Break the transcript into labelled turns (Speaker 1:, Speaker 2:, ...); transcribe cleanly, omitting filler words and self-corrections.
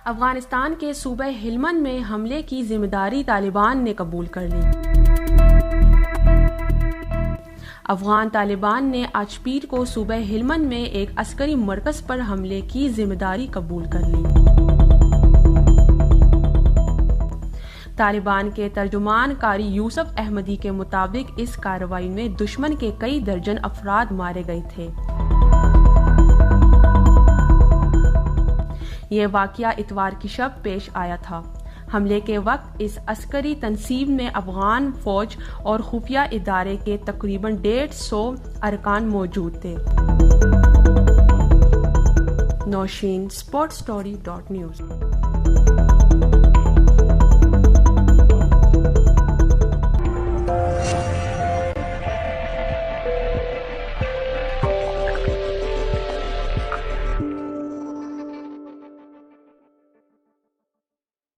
Speaker 1: अफगानिस्तान के सूबे हेलमंद में हमले की जिम्मेदारी तालिबान ने कबूल कर ली। अफगान तालिबान ने आज पीर को सूबे हेलमंद में एक अस्करी मरकज पर हमले की जिम्मेदारी कबूल कर ली। तालिबान के तर्जुमान कारी यूसुफ अहमदी के मुताबिक इस कार्रवाई में दुश्मन के कई दर्जन अफराद मारे गए थे। ये वाकया इतवार की शब पेश आया था। हमले के वक्त इस अस्करी तंसीब में अफगान फौज और खुफिया इदारे के तकरीबन 150 अरकान मौजूद थे। नौशीन, sportstory.news।